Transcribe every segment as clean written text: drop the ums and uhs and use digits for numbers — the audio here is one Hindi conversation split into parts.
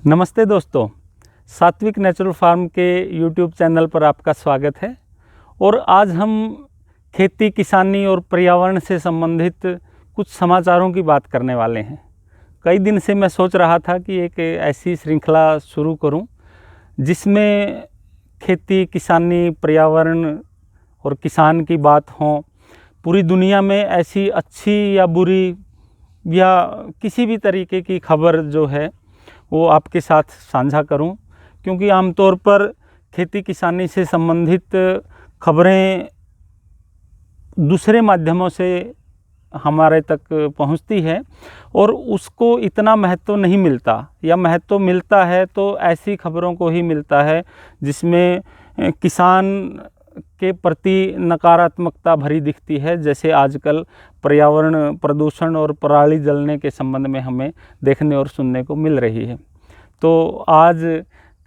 नमस्ते दोस्तों, सात्विक नेचुरल फार्म के यूट्यूब चैनल पर आपका स्वागत है। और आज हम खेती, किसानी और पर्यावरण से संबंधित कुछ समाचारों की बात करने वाले हैं। कई दिन से मैं सोच रहा था कि एक ऐसी श्रृंखला शुरू करूं जिसमें खेती, किसानी, पर्यावरण और किसान की बात हो। पूरी दुनिया में ऐसी अच्छी या बुरी या किसी भी तरीके की खबर जो है वो आपके साथ साझा करूं, क्योंकि आमतौर पर खेती किसानी से संबंधित खबरें दूसरे माध्यमों से हमारे तक पहुंचती है और उसको इतना महत्व नहीं मिलता, या महत्व मिलता है तो ऐसी खबरों को ही मिलता है जिसमें किसान के प्रति नकारात्मकता भरी दिखती है, जैसे आजकल पर्यावरण प्रदूषण और पराली जलने के संबंध में हमें देखने और सुनने को मिल रही है। तो आज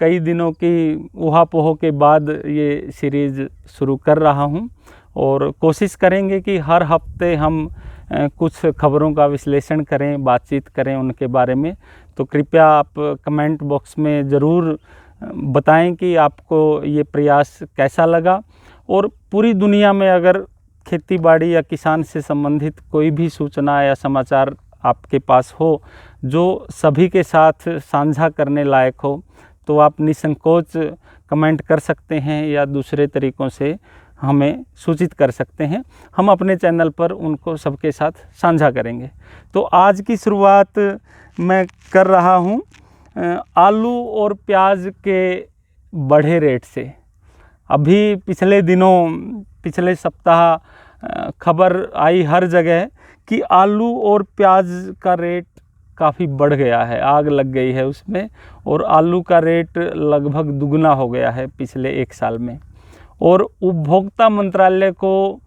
कई दिनों की ऊहापोह के बाद ये सीरीज़ शुरू कर रहा हूँ और कोशिश करेंगे कि हर हफ्ते हम कुछ खबरों का विश्लेषण करें, बातचीत करें उनके बारे में। तो कृपया आप कमेंट बॉक्स में ज़रूर बताएं कि आपको ये प्रयास कैसा लगा। और पूरी दुनिया में अगर खेती बाड़ी या किसान से संबंधित कोई भी सूचना या समाचार आपके पास हो जो सभी के साथ साझा करने लायक हो, तो आप निसंकोच कमेंट कर सकते हैं या दूसरे तरीक़ों से हमें सूचित कर सकते हैं। हम अपने चैनल पर उनको सबके साथ साझा करेंगे। तो आज की शुरुआत मैं कर रहा हूँ आलू और प्याज के बढ़े रेट से। अभी पिछले दिनों, पिछले सप्ताह खबर आई हर जगह कि आलू और प्याज का रेट काफ़ी बढ़ गया है, आग लग गई है उसमें, और आलू का रेट लगभग दुगना हो गया है पिछले एक साल में। और उपभोक्ता मंत्रालय को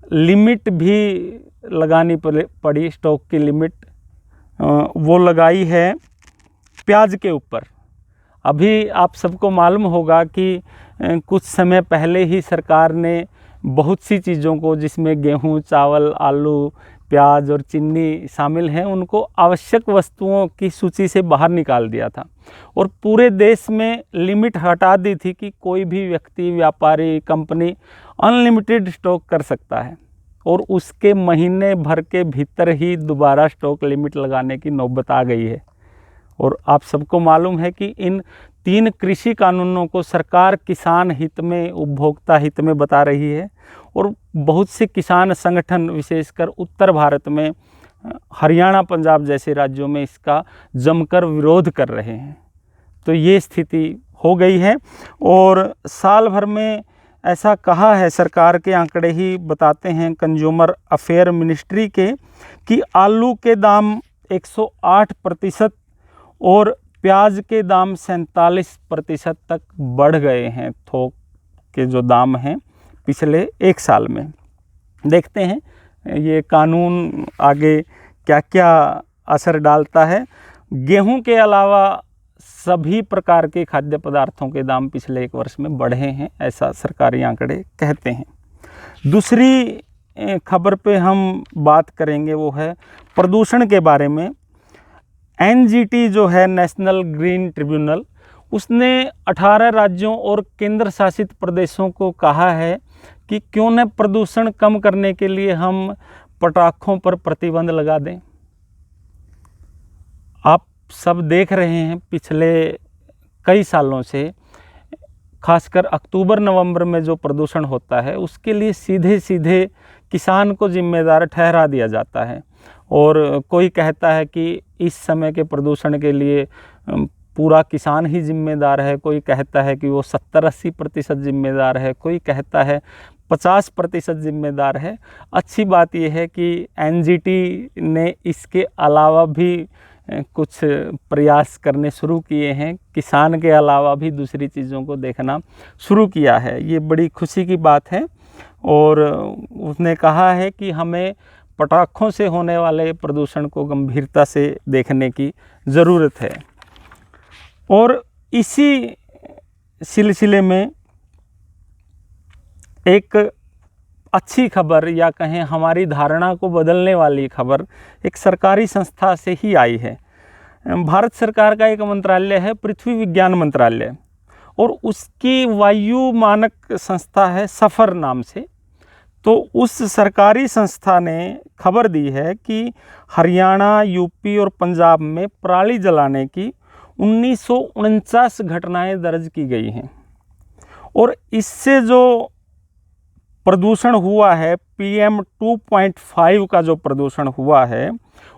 लिमिट भी लगानी पड़ी, स्टॉक की लिमिट वो लगाई है प्याज के ऊपर। अभी आप सबको मालूम होगा कि कुछ समय पहले ही सरकार ने बहुत सी चीज़ों को, जिसमें गेहूं, चावल, आलू, प्याज और चीनी शामिल हैं, उनको आवश्यक वस्तुओं की सूची से बाहर निकाल दिया था और पूरे देश में लिमिट हटा दी थी कि कोई भी व्यक्ति, व्यापारी, कंपनी अनलिमिटेड स्टॉक कर सकता है। और उसके महीने भर के भीतर ही दोबारा स्टॉक लिमिट लगाने की नौबत आ गई है। और आप सबको मालूम है कि इन 3 कृषि कानूनों को सरकार किसान हित में, उपभोक्ता हित में बता रही है। और बहुत से किसान संगठन, विशेषकर उत्तर भारत में हरियाणा, पंजाब जैसे राज्यों में इसका जमकर विरोध कर रहे हैं। तो ये स्थिति हो गई है। और साल भर में ऐसा कहा है, सरकार के आंकड़े ही बताते हैं, कंज्यूमर अफेयर मिनिस्ट्री के, कि आलू के दाम 108% और प्याज के दाम 47% तक बढ़ गए हैं। थोक के जो दाम हैं पिछले एक साल में। देखते हैं ये कानून आगे क्या क्या असर डालता है। गेहूं के अलावा सभी प्रकार के खाद्य पदार्थों के दाम पिछले एक वर्ष में बढ़े हैं, ऐसा सरकारी आंकड़े कहते हैं। दूसरी खबर पे हम बात करेंगे वो है प्रदूषण के बारे में। एनजीटी जो है, नेशनल ग्रीन ट्रिब्यूनल, उसने 18 राज्यों और केंद्र शासित प्रदेशों को कहा है कि क्यों न प्रदूषण कम करने के लिए हम पटाखों पर प्रतिबंध लगा दें। आप सब देख रहे हैं पिछले कई सालों से, खासकर अक्टूबर नवंबर में जो प्रदूषण होता है उसके लिए सीधे सीधे किसान को जिम्मेदार ठहरा दिया जाता है। और कोई कहता है कि इस समय के प्रदूषण के लिए पूरा किसान ही जिम्मेदार है, कोई कहता है कि वो 70-80% जिम्मेदार है, कोई कहता है 50% जिम्मेदार है। अच्छी बात यह है कि एनजीटी ने इसके अलावा भी कुछ प्रयास करने शुरू किए हैं, किसान के अलावा भी दूसरी चीज़ों को देखना शुरू किया है। ये बड़ी खुशी की बात है। और उसने कहा है कि हमें पटाखों से होने वाले प्रदूषण को गंभीरता से देखने की ज़रूरत है। और इसी सिलसिले में एक अच्छी खबर, या कहें हमारी धारणा को बदलने वाली खबर, एक सरकारी संस्था से ही आई है। भारत सरकार का एक मंत्रालय है पृथ्वी विज्ञान मंत्रालय, और उसकी वायु मानक संस्था है सफ़र नाम से। तो उस सरकारी संस्था ने खबर दी है कि हरियाणा, यूपी और पंजाब में पराली जलाने की 1949 घटनाएं दर्ज की गई हैं, और इससे जो प्रदूषण हुआ है, PM 2.5 का जो प्रदूषण हुआ है,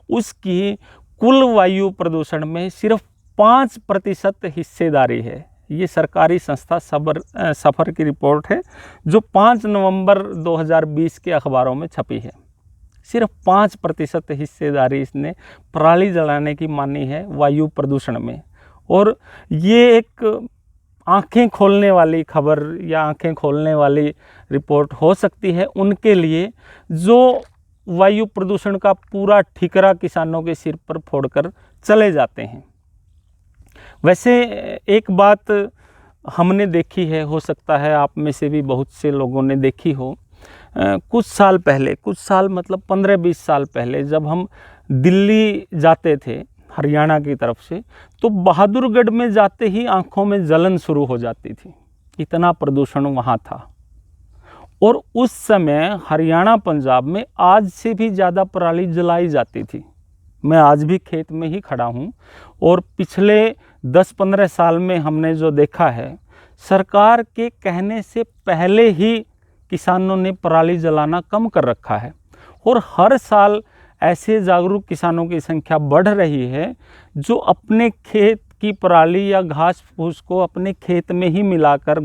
उसकी कुल वायु प्रदूषण में सिर्फ 5% हिस्सेदारी है। ये सरकारी संस्था सफ़र की रिपोर्ट है जो 5 नवंबर 2020 के अखबारों में छपी है। सिर्फ 5% हिस्सेदारी इसने पराली जलाने की मानी है वायु प्रदूषण में। और ये एक आंखें खोलने वाली खबर या आंखें खोलने वाली रिपोर्ट हो सकती है उनके लिए जो वायु प्रदूषण का पूरा ठिकरा किसानों के सिर पर फोड़कर चले जाते हैं। वैसे एक बात हमने देखी है, हो सकता है आप में से भी बहुत से लोगों ने देखी हो, कुछ साल पहले, कुछ साल मतलब 15-20 साल पहले जब हम दिल्ली जाते थे हरियाणा की तरफ से, तो बहादुरगढ़ में जाते ही आंखों में जलन शुरू हो जाती थी, इतना प्रदूषण वहाँ था। और उस समय हरियाणा पंजाब में आज से भी ज़्यादा पराली जलाई जाती थी। मैं आज भी खेत में ही खड़ा हूँ, और पिछले 10-15 साल में हमने जो देखा है, सरकार के कहने से पहले ही किसानों ने पराली जलाना कम कर रखा है। और हर साल ऐसे जागरूक किसानों की संख्या बढ़ रही है जो अपने खेत की पराली या घास फूस को अपने खेत में ही मिलाकर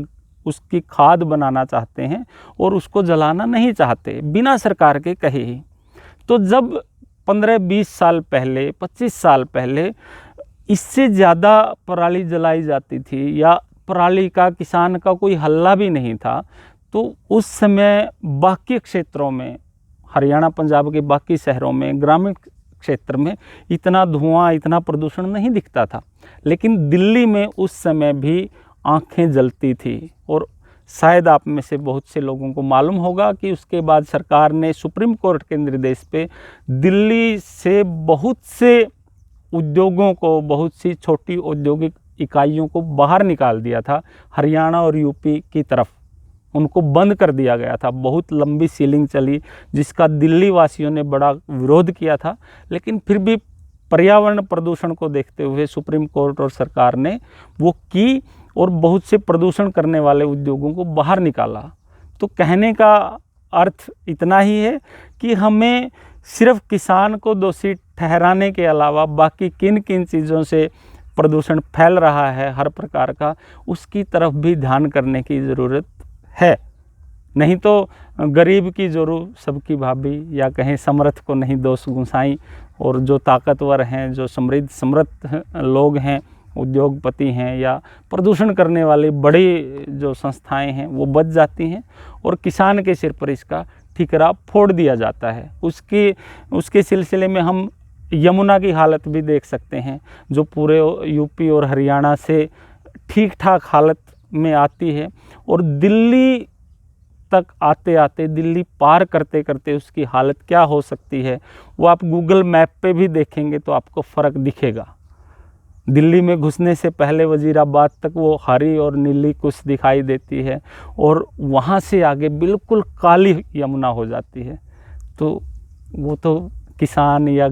उसकी खाद बनाना चाहते हैं और उसको जलाना नहीं चाहते बिना सरकार के कहे ही। तो जब 15-20 साल पहले, 25 साल पहले इससे ज़्यादा पराली जलाई जाती थी या पराली का किसान का कोई हल्ला भी नहीं था, तो उस समय बाकी क्षेत्रों में, हरियाणा पंजाब के बाकी शहरों में, ग्रामीण क्षेत्र में इतना धुआं, इतना प्रदूषण नहीं दिखता था। लेकिन दिल्ली में उस समय भी आंखें जलती थी। और शायद आप में से बहुत से लोगों को मालूम होगा कि उसके बाद सरकार ने सुप्रीम कोर्ट के निर्देश पे दिल्ली से बहुत से उद्योगों को, बहुत सी छोटी औद्योगिक इकाइयों को बाहर निकाल दिया था हरियाणा और यूपी की तरफ, उनको बंद कर दिया गया था। बहुत लंबी सीलिंग चली जिसका दिल्ली वासियों ने बड़ा विरोध किया था, लेकिन फिर भी पर्यावरण प्रदूषण को देखते हुए सुप्रीम कोर्ट और सरकार ने वो की और बहुत से प्रदूषण करने वाले उद्योगों को बाहर निकाला। तो कहने का अर्थ इतना ही है कि हमें सिर्फ किसान को दोषी ठहराने के अलावा बाकी किन किन चीज़ों से प्रदूषण फैल रहा है हर प्रकार का, उसकी तरफ भी ध्यान करने की ज़रूरत है। नहीं तो गरीब की जोरू सबकी भाभी, या कहें समर्थ को नहीं दोष गुंसाई, और जो ताकतवर हैं, जो समृद्ध लोग हैं, उद्योगपति हैं या प्रदूषण करने वाली बड़ी जो संस्थाएं हैं वो बच जाती हैं, और किसान के सिर पर इसका ठिकरा फोड़ दिया जाता है। उसके सिलसिले में हम यमुना की हालत भी देख सकते हैं, जो पूरे यूपी और हरियाणा से ठीक ठाक हालत में आती है, और दिल्ली तक आते आते, दिल्ली पार करते करते उसकी हालत क्या हो सकती है वो आप गूगल मैप पे भी देखेंगे तो आपको फ़र्क दिखेगा। दिल्ली में घुसने से पहले वजीराबाद तक वो हरी और नीली कुछ दिखाई देती है, और वहाँ से आगे बिल्कुल काली यमुना हो जाती है। तो वो तो किसान या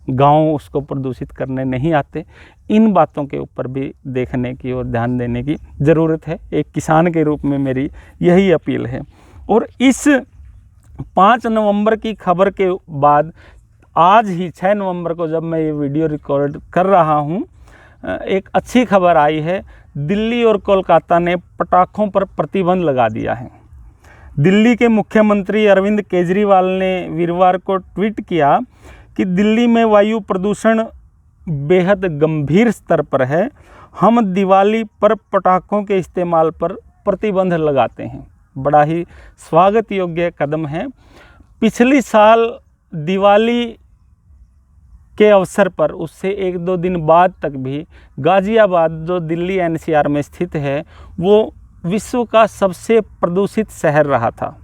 गांव उसको प्रदूषित करने नहीं आते। इन बातों के ऊपर भी देखने की और ध्यान देने की ज़रूरत है। एक किसान के रूप में मेरी यही अपील है। और इस 5 नवंबर की खबर के बाद आज ही 6 नवंबर को जब मैं ये वीडियो रिकॉर्ड कर रहा हूँ, एक अच्छी खबर आई है। दिल्ली और कोलकाता ने पटाखों पर प्रतिबंध लगा दिया है। दिल्ली के मुख्यमंत्री अरविंद केजरीवाल ने वीरवार को ट्वीट किया कि दिल्ली में वायु प्रदूषण बेहद गंभीर स्तर पर है। हम दिवाली पर पटाखों के इस्तेमाल पर प्रतिबंध लगाते हैं। बड़ा ही स्वागत योग्य कदम है। पिछली साल दिवाली के अवसर पर, उससे 1-2 दिन बाद तक भी गाज़ियाबाद, जो दिल्ली NCR में स्थित है, वो विश्व का सबसे प्रदूषित शहर रहा था।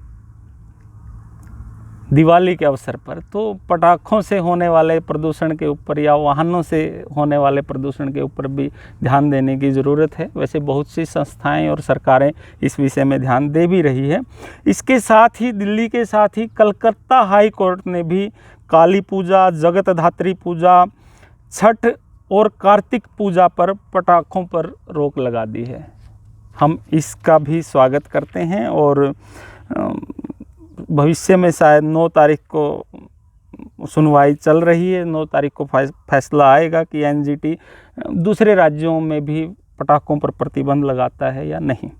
दिवाली के अवसर पर, तो पटाखों से होने वाले प्रदूषण के ऊपर या वाहनों से होने वाले प्रदूषण के ऊपर भी ध्यान देने की ज़रूरत है। वैसे बहुत सी संस्थाएं और सरकारें इस विषय में ध्यान दे भी रही है। इसके साथ ही दिल्ली के साथ ही कलकत्ता हाई कोर्ट ने भी काली पूजा, जगत धात्री पूजा, छठ और कार्तिक पूजा पर पटाखों पर रोक लगा दी है। हम इसका भी स्वागत करते हैं और भविष्य में शायद 9 तारीख को सुनवाई चल रही है। 9 तारीख को फैसला आएगा कि एनजीटी दूसरे राज्यों में भी पटाखों पर प्रतिबंध लगाता है या नहीं।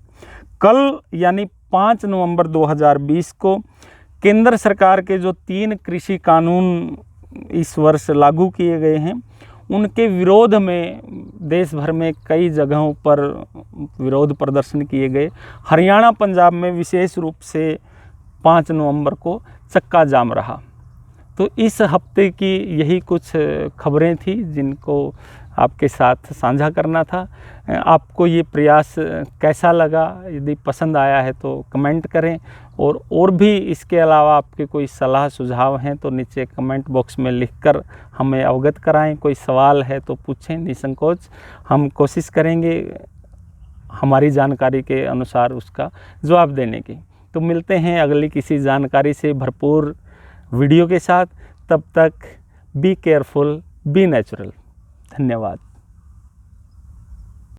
कल यानी 5 नवंबर 2020 को केंद्र सरकार के जो 3 कृषि कानून इस वर्ष लागू किए गए हैं, उनके विरोध में देश भर में कई जगहों पर विरोध प्रदर्शन किए गए। हरियाणा, पंजाब में विशेष रूप से 5 नवंबर को चक्का जाम रहा। तो इस हफ्ते की यही कुछ खबरें थी जिनको आपके साथ साझा करना था। आपको ये प्रयास कैसा लगा? यदि पसंद आया है तो कमेंट करें, और भी इसके अलावा आपके कोई सलाह सुझाव हैं तो नीचे कमेंट बॉक्स में लिखकर हमें अवगत कराएं। कोई सवाल है तो पूछें निसंकोच, हम कोशिश करेंगे हमारी जानकारी के अनुसार उसका जवाब देने की। तो मिलते हैं अगली किसी जानकारी से भरपूर वीडियो के साथ। तब तक बी केयरफुल, बी नेचुरल। धन्यवाद।